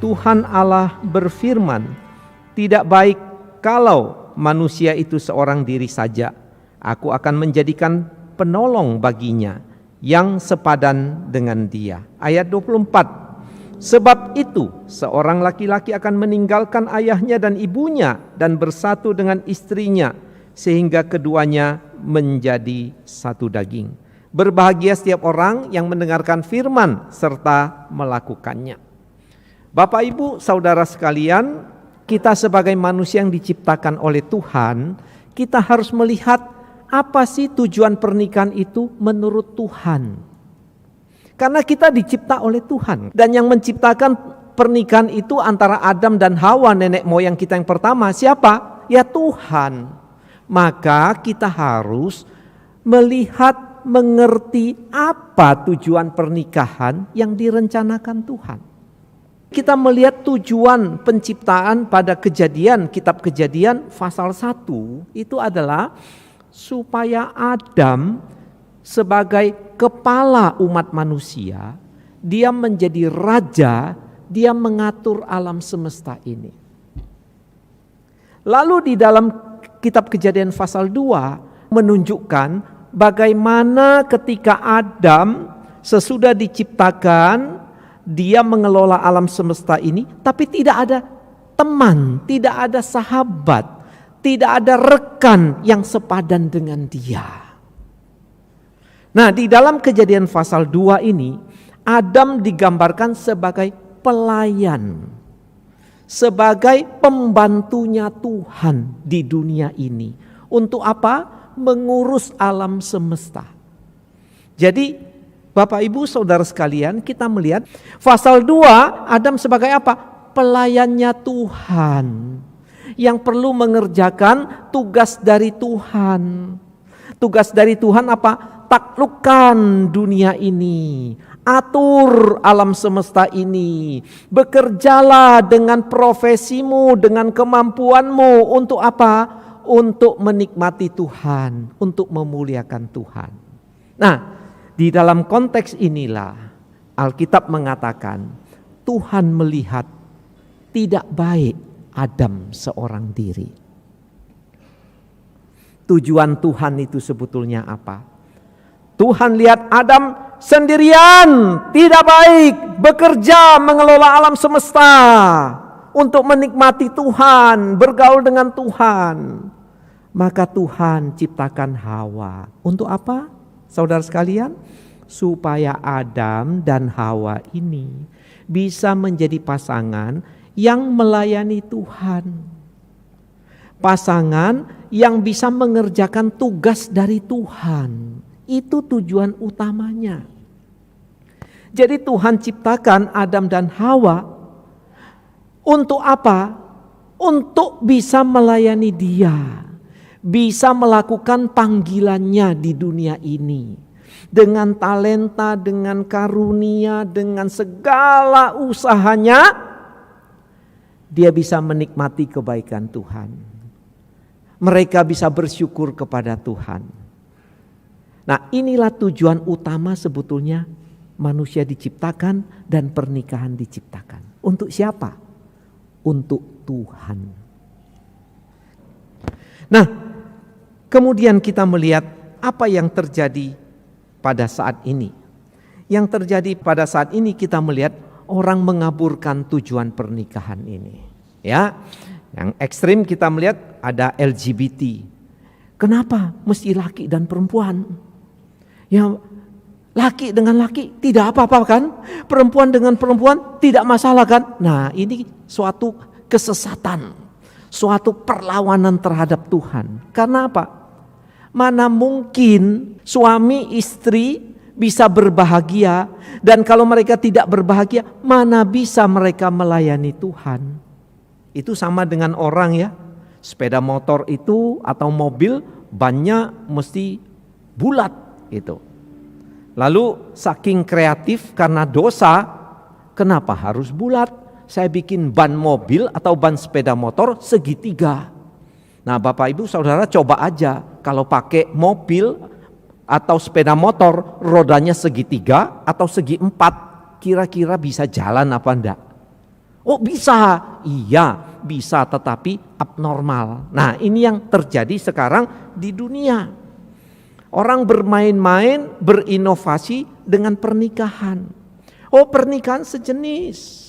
Tuhan Allah berfirman, "Tidak baik kalau manusia itu seorang diri saja. Aku akan menjadikan penolong baginya yang sepadan dengan dia." Ayat 24. "Sebab itu seorang laki-laki akan meninggalkan ayahnya dan ibunya dan bersatu dengan istrinya, sehingga keduanya menjadi satu daging. Berbahagia setiap orang yang mendengarkan firman serta melakukannya." Bapak Ibu saudara sekalian, kita sebagai manusia yang diciptakan oleh Tuhan, kita harus melihat apa sih tujuan pernikahan itu menurut Tuhan. Karena kita dicipta oleh Tuhan, dan yang menciptakan pernikahan itu antara Adam dan Hawa, nenek moyang kita yang pertama, siapa? Ya Tuhan. Maka kita harus melihat, mengerti apa tujuan pernikahan yang direncanakan Tuhan. Kita melihat tujuan penciptaan pada Kejadian, kitab Kejadian pasal 1 itu adalah supaya Adam sebagai kepala umat manusia, dia menjadi raja, dia mengatur alam semesta ini. Lalu di dalam kitab Kejadian pasal 2 menunjukkan bagaimana ketika Adam sesudah diciptakan, dia mengelola alam semesta ini, tapi tidak ada teman, tidak ada sahabat, tidak ada rekan yang sepadan dengan dia. Nah, di dalam Kejadian pasal 2 ini, Adam digambarkan sebagai pelayan, sebagai pembantunya Tuhan di dunia ini. Untuk apa? Mengurus alam semesta. Jadi, Bapak Ibu Saudara sekalian, kita melihat pasal 2, Adam sebagai apa? Pelayannya Tuhan, yang perlu mengerjakan tugas dari Tuhan. Tugas dari Tuhan apa? Taklukkan dunia ini, atur alam semesta ini, bekerjalah dengan profesimu, dengan kemampuanmu. Untuk apa? Untuk menikmati Tuhan, untuk memuliakan Tuhan. Nah, di dalam konteks inilah Alkitab mengatakan Tuhan melihat tidak baik Adam seorang diri. Tujuan Tuhan itu sebetulnya apa? Tuhan lihat Adam sendirian, tidak baik, bekerja mengelola alam semesta untuk menikmati Tuhan, bergaul dengan Tuhan. Maka Tuhan ciptakan Hawa. Untuk apa? Saudara sekalian, supaya Adam dan Hawa ini bisa menjadi pasangan yang melayani Tuhan. Pasangan yang bisa mengerjakan tugas dari Tuhan. Itu tujuan utamanya. Jadi Tuhan ciptakan Adam dan Hawa untuk apa? Untuk bisa melayani Dia, bisa melakukan panggilannya di dunia ini. Dengan talenta, dengan karunia, dengan segala usahanya, dia bisa menikmati kebaikan Tuhan. Mereka bisa bersyukur kepada Tuhan. Nah, inilah tujuan utama sebetulnya manusia diciptakan dan pernikahan diciptakan. Untuk siapa? Untuk Tuhan. Nah, kemudian kita melihat apa yang terjadi pada saat ini. Yang terjadi pada saat ini kita melihat orang mengaburkan tujuan pernikahan ini. Ya, yang ekstrim kita melihat ada LGBT. Kenapa mesti laki dan perempuan? Ya, laki dengan laki tidak apa-apa kan? Perempuan dengan perempuan tidak masalah kan? Nah, ini suatu kesesatan, suatu perlawanan terhadap Tuhan. Karena apa? Mana mungkin suami istri bisa berbahagia, dan kalau mereka tidak berbahagia, mana bisa mereka melayani Tuhan? Itu sama dengan orang ya, sepeda motor itu atau mobil bannya mesti bulat itu. Lalu saking kreatif karena dosa, kenapa harus bulat? Saya bikin ban mobil atau ban sepeda motor segitiga. Nah, Bapak Ibu Saudara coba aja kalau pakai mobil atau sepeda motor rodanya segitiga atau segi empat, kira-kira bisa jalan apa enggak? Oh bisa, iya bisa, tetapi abnormal. Nah ini yang terjadi sekarang di dunia. Orang bermain-main, berinovasi dengan pernikahan. Oh pernikahan sejenis.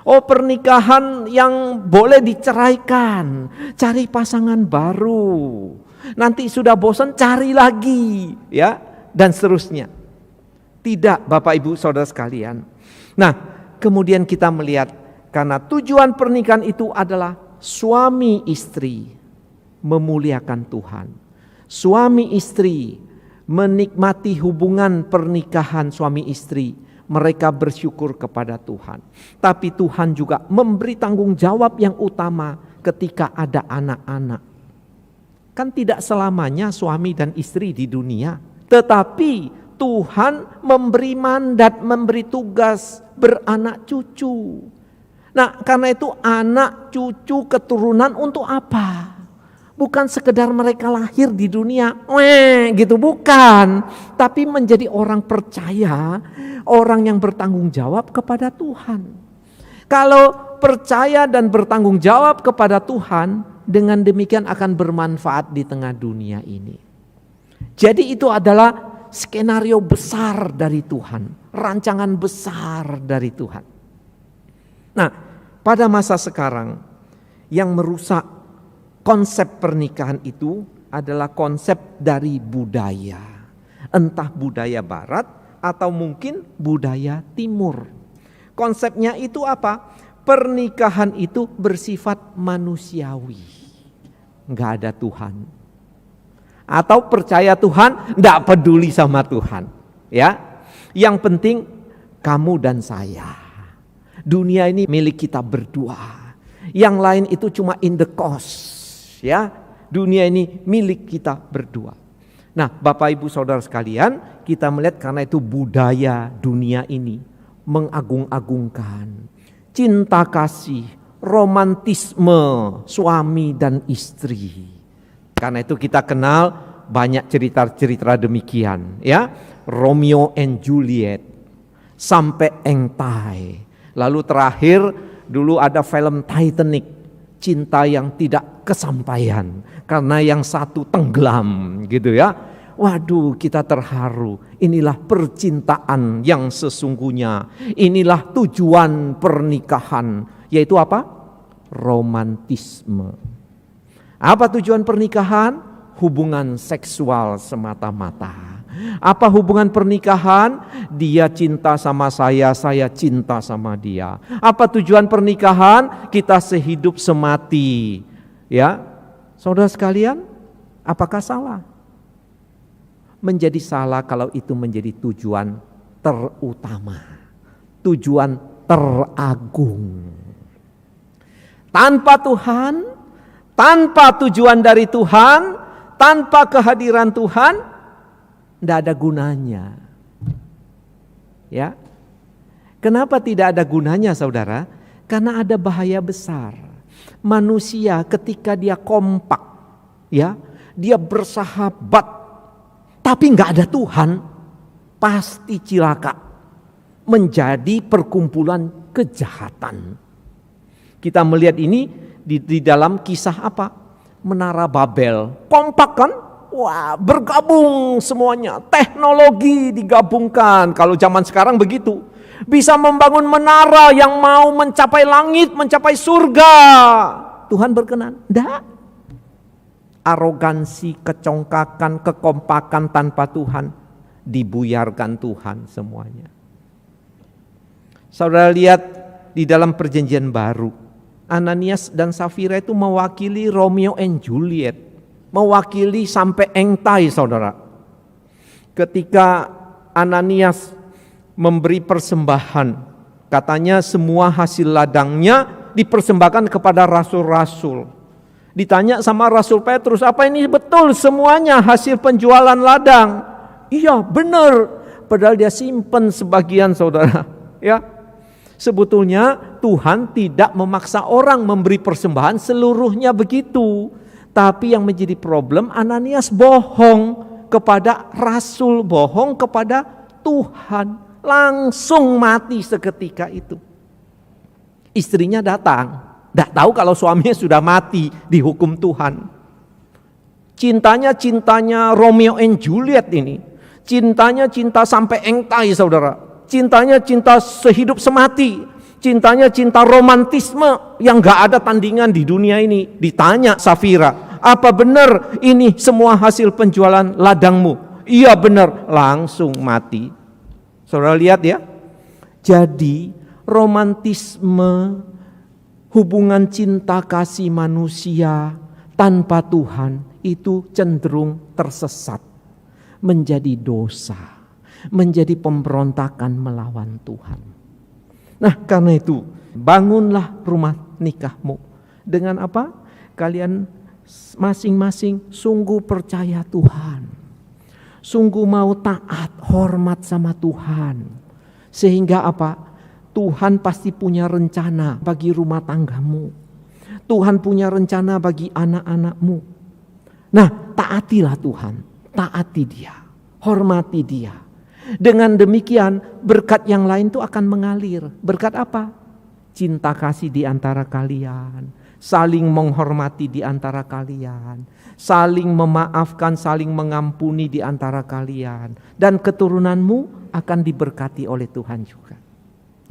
Oh pernikahan yang boleh diceraikan, cari pasangan baru. Nanti sudah bosan cari lagi, ya, dan seterusnya. Tidak, Bapak Ibu Saudara sekalian. Nah, kemudian kita melihat karena tujuan pernikahan itu adalah suami istri memuliakan Tuhan. Suami istri menikmati hubungan pernikahan suami istri. Mereka bersyukur kepada Tuhan. Tapi Tuhan juga memberi tanggung jawab yang utama ketika ada anak-anak. Kan tidak selamanya suami dan istri di dunia. Tetapi Tuhan memberi mandat, memberi tugas beranak cucu. Nah karena itu anak cucu keturunan untuk apa? Bukan sekedar mereka lahir di dunia, gitu bukan. Tapi menjadi orang percaya, orang yang bertanggung jawab kepada Tuhan. Kalau percaya dan bertanggung jawab kepada Tuhan, dengan demikian akan bermanfaat di tengah dunia ini. Jadi itu adalah skenario besar dari Tuhan, rancangan besar dari Tuhan. Nah, pada masa sekarang yang merusak konsep pernikahan itu adalah konsep dari budaya. Entah budaya barat atau mungkin budaya timur. Konsepnya itu apa? Pernikahan itu bersifat manusiawi. Enggak ada Tuhan. Atau percaya Tuhan, enggak peduli sama Tuhan. Ya, yang penting kamu dan saya. Dunia ini milik kita berdua. Yang lain itu cuma in the cost. Ya, dunia ini milik kita berdua. Nah, Bapak Ibu Saudara sekalian, kita melihat karena itu budaya dunia ini mengagung-agungkan cinta kasih, romantisme suami dan istri. Karena itu kita kenal banyak cerita-cerita demikian, ya. Romeo and Juliet sampai engtai. Lalu terakhir dulu ada film Titanic, cinta yang tidak kesampaian karena yang satu tenggelam gitu ya. Waduh, kita terharu. Inilah percintaan yang sesungguhnya. Inilah tujuan pernikahan, yaitu apa? Romantisme. Apa tujuan pernikahan? Hubungan seksual semata-mata. Apa hubungan pernikahan? Dia cinta sama saya cinta sama dia. Apa tujuan pernikahan? Kita sehidup semati. Ya, saudara sekalian, apakah salah? Menjadi salah kalau itu menjadi tujuan terutama, tujuan teragung. Tanpa Tuhan, tanpa tujuan dari Tuhan, tanpa kehadiran Tuhan, tidak ada gunanya. Ya, kenapa tidak ada gunanya, saudara? Karena ada bahaya besar. Manusia ketika dia kompak, ya, dia bersahabat, tapi nggak ada Tuhan, pasti cilaka, menjadi perkumpulan kejahatan. Kita melihat ini di dalam kisah apa? Menara Babel, kompak kan? Wah, bergabung semuanya, teknologi digabungkan. Kalau zaman sekarang begitu, bisa membangun menara yang mau mencapai langit, mencapai surga. Tuhan berkenan? Enggak. Arogansi, kecongkakan, kekompakan tanpa Tuhan, dibuyarkan Tuhan semuanya. Saudara lihat di dalam perjanjian baru, Ananias dan Safira itu mewakili Romeo and Juliet, mewakili sampai engtai, saudara. Ketika Ananias memberi persembahan, katanya semua hasil ladangnya dipersembahkan kepada rasul-rasul. Ditanya sama Rasul Petrus, apa ini betul semuanya hasil penjualan ladang? Iya, benar. Padahal dia simpen sebagian, saudara. Ya, sebetulnya Tuhan tidak memaksa orang memberi persembahan seluruhnya begitu. Tapi yang menjadi problem, Ananias bohong kepada rasul, bohong kepada Tuhan. Langsung mati seketika itu. Istrinya datang, tidak tahu kalau suaminya sudah mati dihukum Tuhan. Cintanya Romeo and Juliet ini. Cintanya cinta sampai engtai saudara. Cintanya cinta sehidup semati. Cintanya cinta romantisme yang gak ada tandingan di dunia ini. Ditanya Safira, apa benar ini semua hasil penjualan ladangmu? Iya benar, langsung mati. Saudara lihat ya. Jadi romantisme, hubungan cinta kasih manusia tanpa Tuhan itu cenderung tersesat, menjadi dosa, menjadi pemberontakan melawan Tuhan. Nah, karena itu bangunlah rumah nikahmu dengan apa? Kalian masing-masing sungguh percaya Tuhan, sungguh mau taat, hormat sama Tuhan, sehingga apa? Tuhan pasti punya rencana bagi rumah tanggamu. Tuhan punya rencana bagi anak-anakmu. Nah, taatilah Tuhan, taati Dia, hormati Dia. Dengan demikian berkat yang lain itu akan mengalir. Berkat apa? Cinta kasih di antara kalian, saling menghormati di antara kalian, saling memaafkan, saling mengampuni di antara kalian, dan keturunanmu akan diberkati oleh Tuhan juga.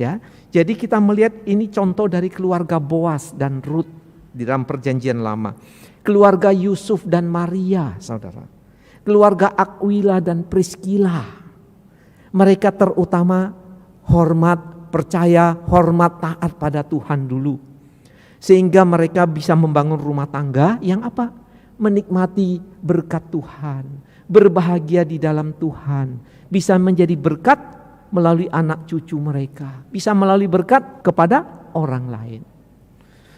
Ya, jadi kita melihat ini contoh dari keluarga Boas dan Rut di dalam perjanjian lama. Keluarga Yusuf dan Maria, saudara. Keluarga Aquila dan Priscilla. Mereka terutama hormat, percaya, hormat, taat pada Tuhan dulu. Sehingga mereka bisa membangun rumah tangga yang apa? Menikmati berkat Tuhan. Berbahagia di dalam Tuhan. Bisa menjadi berkat melalui anak cucu mereka. Bisa melalui berkat kepada orang lain.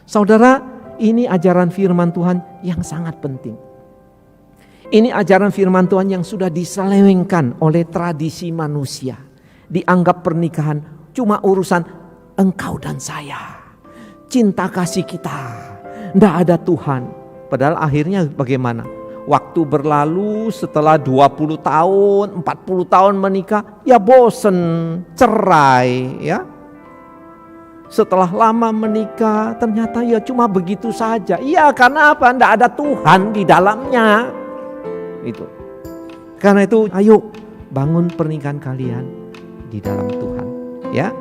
Saudara, ini ajaran firman Tuhan yang sangat penting. Ini ajaran firman Tuhan yang sudah diselewengkan oleh tradisi manusia. Dianggap pernikahan cuma urusan engkau dan saya. Cinta kasih kita. Tidak ada Tuhan. Padahal akhirnya bagaimana? Waktu berlalu setelah 20 tahun, 40 tahun menikah, ya bosen, cerai ya. Setelah lama menikah ternyata ya cuma begitu saja. Iya, karena apa? Tidak ada Tuhan di dalamnya. Itu. Karena itu ayo bangun pernikahan kalian di dalam Tuhan. Ya.